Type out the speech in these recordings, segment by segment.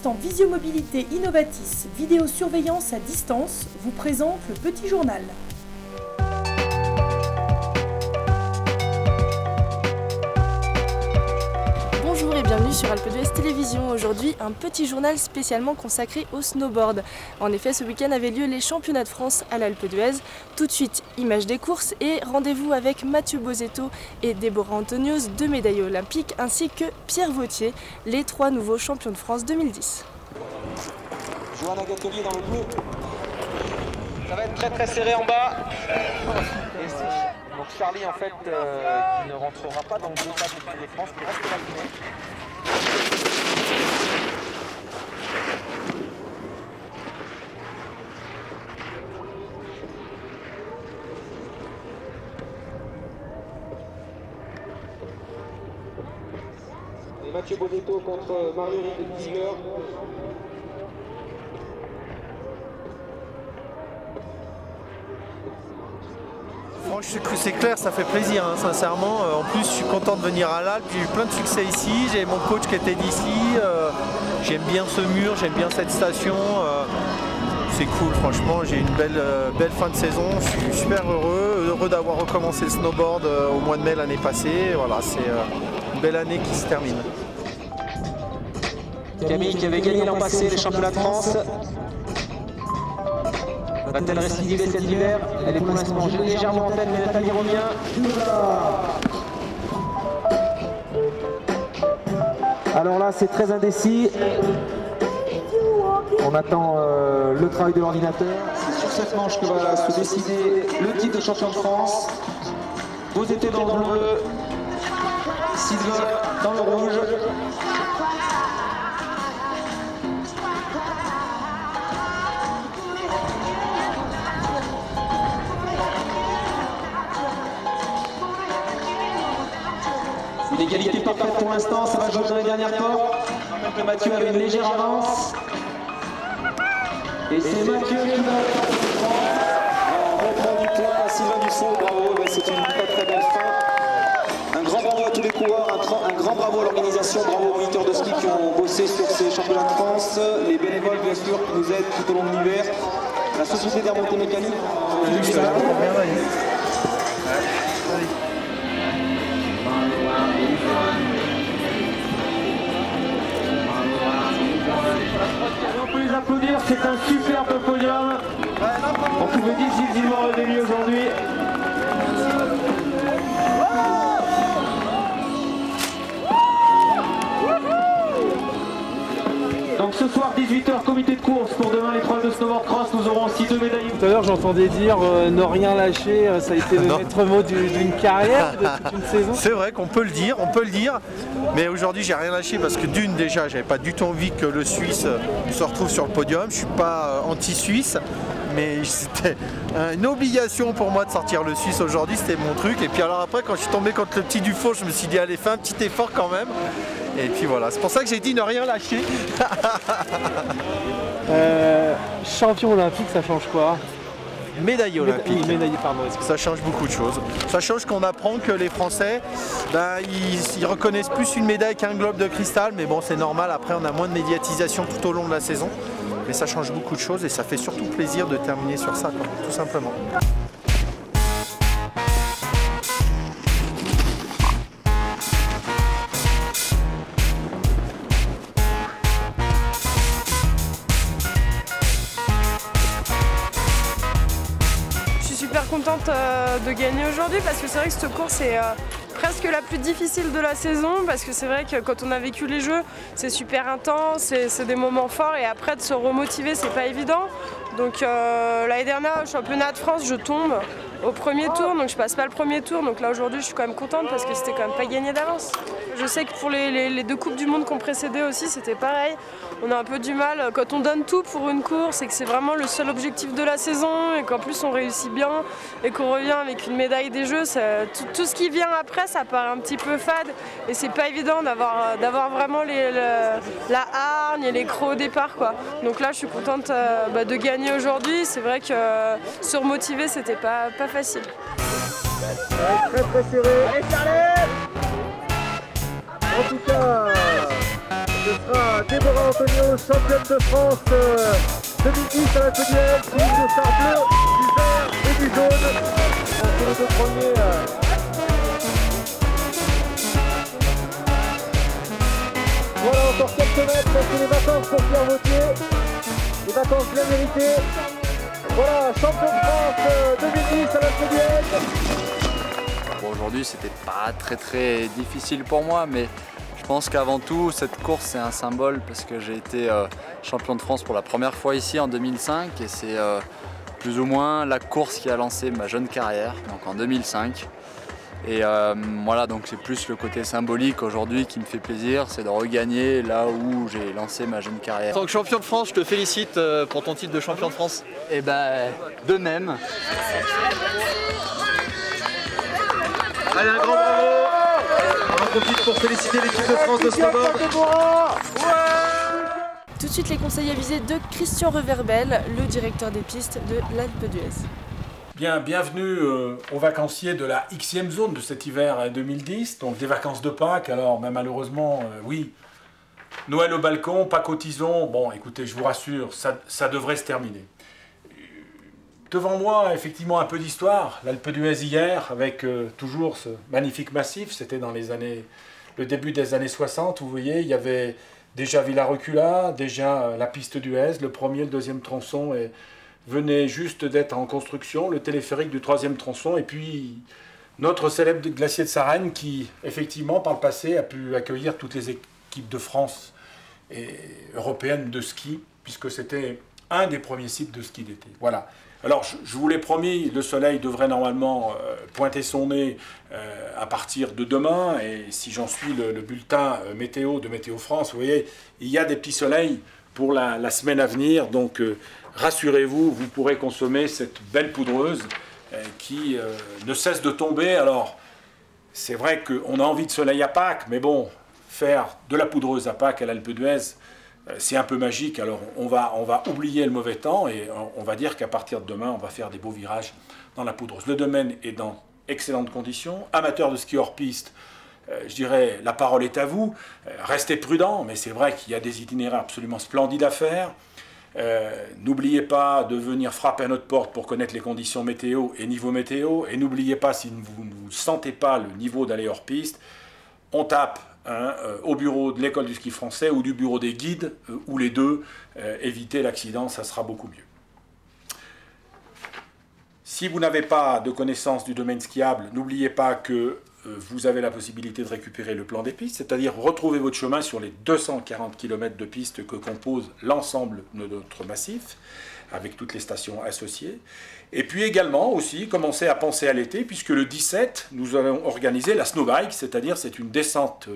instant Visio-Mobilité Innovatis, vidéosurveillance à distance, vous présente le petit journal. Bonjour et bienvenue sur Alpe d'Huez Télévision. Aujourd'hui, un petit journal spécialement consacré au snowboard. En effet, ce week-end avaient lieu les championnats de France à l'Alpe d'Huez. Tout de suite, images des courses et rendez-vous avec Mathieu Bozetto et Déborah Antonios, 2 médailles olympiques, ainsi que Pierre Vautier, les 3 nouveaux champions de France 2010. Johanna Gatelier dans le bleu. Ça va être très serré en bas. Donc Charlie en fait qui ne rentrera pas dans le bleu pas de de France, qui reste là. Et Mathieu Bozetto contre Marguerite Ziegler. C'est clair, ça fait plaisir, hein, sincèrement. En plus, je suis content de venir à l'Alpe. J'ai eu plein de succès ici. J'ai mon coach qui était d'ici. J'aime bien ce mur, j'aime bien cette station. C'est cool, franchement. J'ai une belle fin de saison. Je suis super heureux d'avoir recommencé le snowboard au mois de mai l'année passée. Voilà, c'est une belle année qui se termine. Camille qui avait gagné l'an passé les championnats de France. Va-t-elle récidiver cet hiver? Elle est pour l'instant légèrement en tête, mais Nathalie revient. Alors là, c'est très indécis. On attend le travail de l'ordinateur. C'est sur cette manche que va se décider le titre de champion de France. Bozetto dans le bleu, Silva dans le rouge. Une égalité parfaite pour l'instant, ça va jouer dans les dernières portes. Je rappelle que Mathieu avait une légère avance. Et c'est Mathieu qui va reprendre du point à Sylvain Dussault, bravo, c'est une très belle fin. Un grand bravo à tous les coureurs, un grand bravo à l'organisation, bravo aux moniteurs de ski qui ont bossé sur ces championnats de France, les bénévoles bien sûr qui nous aident tout au long de l'hiver, la société des remontées mécaniques. On peut les applaudir, c'est un superbe podium. On pouvait difficilement rêver mieux aujourd'hui. Donc ce soir 18h comité de course pour demain l'épreuve de snowboard cross, nous aurons aussi 2 médailles. Tout à l'heure j'entendais dire ne rien lâcher, ça a été le maître mot d'une carrière, de toute une saison. C'est vrai qu'on peut le dire, mais aujourd'hui j'ai rien lâché parce que d'une déjà j'avais pas du tout envie que le Suisse se retrouve sur le podium. Je suis pas anti-Suisse, mais c'était une obligation pour moi de sortir le Suisse aujourd'hui, c'était mon truc. Et puis alors après quand je suis tombé contre le petit Dufaux, je me suis dit allez fais un petit effort quand même. Et puis voilà, c'est pour ça que j'ai dit ne rien lâcher. Champion olympique, ça change quoi? Médaille olympique. Médaille, pardon. Ça change beaucoup de choses. Ça change qu'on apprend que les Français, ils reconnaissent plus une médaille qu'un globe de cristal. Mais bon, c'est normal, après on a moins de médiatisation tout au long de la saison. Mais ça change beaucoup de choses et ça fait surtout plaisir de terminer sur ça, quoi, tout simplement. Contente de gagner aujourd'hui parce que c'est vrai que cette course est presque la plus difficile de la saison parce que c'est vrai que quand on a vécu les jeux c'est super intense, c'est des moments forts et après de se remotiver c'est pas évident. Donc l'année dernière au championnat de France je tombe au premier tour, donc je passe pas le premier tour, donc là aujourd'hui je suis quand même contente parce que c'était quand même pas gagné d'avance. Je sais que pour les 2 coupes du monde qui ont précédé aussi c'était pareil, on a un peu du mal quand on donne tout pour une course et que c'est vraiment le seul objectif de la saison et qu'en plus on réussit bien et qu'on revient avec une médaille des jeux, tout ce qui vient après ça paraît un petit peu fade et c'est pas évident d'avoir vraiment la hargne et les crocs au départ quoi. Donc là je suis contente de gagner aujourd'hui, c'est vrai que se remotiver c'était pas facile. Très serré. Allez Charlie. En tout cas, Ce sera Déborah Antonio, championne de France 2010 à l'Alpe d'Huez, qui utilise le char bleu, du vert et du jaune. C'est les deux premiers. Voilà, encore quelques mètres, c'est les vacances pour Pierre Vautier. Les vacances bien méritées. Voilà, champion de France 2010 à l'Alpe d'Huez. Bon, aujourd'hui, c'était pas très difficile pour moi, mais je pense qu'avant tout, cette course, c'est un symbole parce que j'ai été champion de France pour la première fois ici en 2005 et c'est plus ou moins la course qui a lancé ma jeune carrière, donc en 2005. Et voilà, donc c'est plus le côté symbolique aujourd'hui qui me fait plaisir, c'est de regagner là où j'ai lancé ma jeune carrière. En tant que champion de France, je te félicite pour ton titre de champion de France. Et ben, de même. Allez, un grand bravo. On en profite pour féliciter l'équipe de France de snowboard. Tout de suite les conseils avisés de Christian Reverbel, le directeur des pistes de l'Alpe d'Huez. Bien, bienvenue aux vacanciers de la Xème zone de cet hiver 2010, donc des vacances de Pâques. Alors ben, malheureusement, oui, Noël au balcon, Pâques au tison, bon écoutez, je vous rassure, ça devrait se terminer. Devant moi, effectivement, un peu d'histoire, l'Alpe d'Huez hier, avec toujours ce magnifique massif, c'était dans le début des années 60, vous voyez, il y avait déjà Villarecula, déjà la piste d'Huez, le premier, le deuxième tronçon, et venait juste d'être en construction, le téléphérique du troisième tronçon, et puis notre célèbre glacier de Sarenne qui, effectivement, par le passé, a pu accueillir toutes les équipes de France et européennes de ski, puisque c'était un des premiers sites de ski d'été. Voilà. Alors, je vous l'ai promis, le soleil devrait normalement pointer son nez à partir de demain, et si j'en suis le bulletin météo de Météo France, vous voyez, il y a des petits soleils pour la semaine à venir, donc rassurez-vous, vous pourrez consommer cette belle poudreuse qui ne cesse de tomber. Alors, c'est vrai qu'on a envie de soleil à Pâques, mais bon, faire de la poudreuse à Pâques à l'Alpe d'Huez, c'est un peu magique. Alors, on va oublier le mauvais temps et on va dire qu'à partir de demain, on va faire des beaux virages dans la poudreuse. Le domaine est dans excellentes conditions. Amateurs de ski hors piste, je dirais, la parole est à vous. Restez prudents, mais c'est vrai qu'il y a des itinéraires absolument splendides à faire. N'oubliez pas de venir frapper à notre porte pour connaître les conditions météo et niveau météo. Et n'oubliez pas, si vous ne sentez pas le niveau d'aller hors piste, on tape au bureau de l'école du ski français ou du bureau des guides, ou les deux. Évitez l'accident, ça sera beaucoup mieux. Si vous n'avez pas de connaissance du domaine skiable, n'oubliez pas que vous avez la possibilité de récupérer le plan des pistes, c'est-à-dire retrouver votre chemin sur les 240 km de pistes que compose l'ensemble de notre massif, avec toutes les stations associées. Et puis également aussi commencer à penser à l'été, puisque le 17, nous allons organiser la snowbike, c'est-à-dire c'est une descente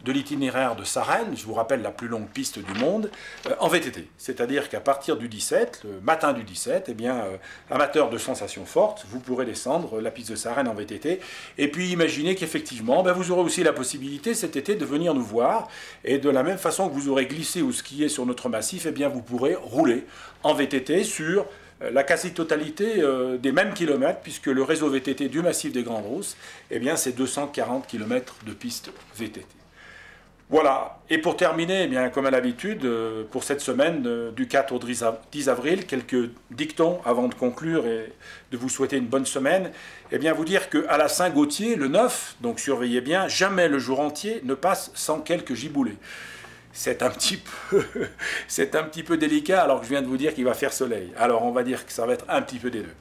de l'itinéraire de Sarenne, je vous rappelle la plus longue piste du monde, en VTT. C'est-à-dire qu'à partir du 17, le matin du 17, eh bien, amateurs de sensations fortes, vous pourrez descendre la piste de Sarenne en VTT. Et puis imaginez qu'effectivement, ben, vous aurez aussi la possibilité cet été de venir nous voir. Et de la même façon que vous aurez glissé ou skié sur notre massif, eh bien, vous pourrez rouler en VTT sur la quasi-totalité des mêmes kilomètres, puisque le réseau VTT du massif des Grandes Rousses, eh bien, c'est 240 km de piste VTT. Voilà, et pour terminer, eh bien, comme à l'habitude, pour cette semaine, du 4 au 10 avril, quelques dictons avant de conclure et de vous souhaiter une bonne semaine. Eh bien, vous dire qu'à la Saint-Gauthier, le 9, donc surveillez bien, jamais le jour entier ne passe sans quelques giboulées. C'est un petit peu délicat alors que je viens de vous dire qu'il va faire soleil. Alors on va dire que ça va être un petit peu des deux.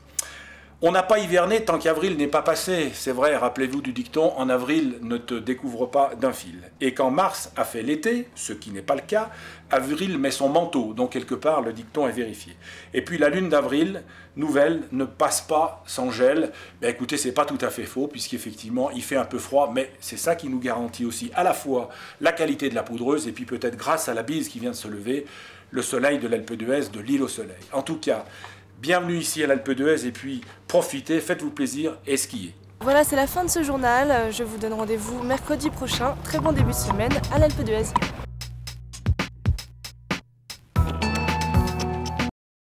On n'a pas hiverné tant qu'avril n'est pas passé. C'est vrai, rappelez-vous du dicton, en avril ne te découvre pas d'un fil. Et quand mars a fait l'été, ce qui n'est pas le cas, avril met son manteau. Donc quelque part, le dicton est vérifié. Et puis la lune d'avril, nouvelle, ne passe pas sans gel. Ben écoutez, c'est pas tout à fait faux, puisqu'effectivement, il fait un peu froid, mais c'est ça qui nous garantit aussi à la fois la qualité de la poudreuse, et puis peut-être grâce à la bise qui vient de se lever, le soleil de l'Alpe d'Huez, de l'île au soleil. En tout cas, bienvenue ici à l'Alpe d'Huez et puis profitez, faites-vous plaisir et skiez. Voilà, c'est la fin de ce journal. Je vous donne rendez-vous mercredi prochain. Très bon début de semaine à l'Alpe d'Huez.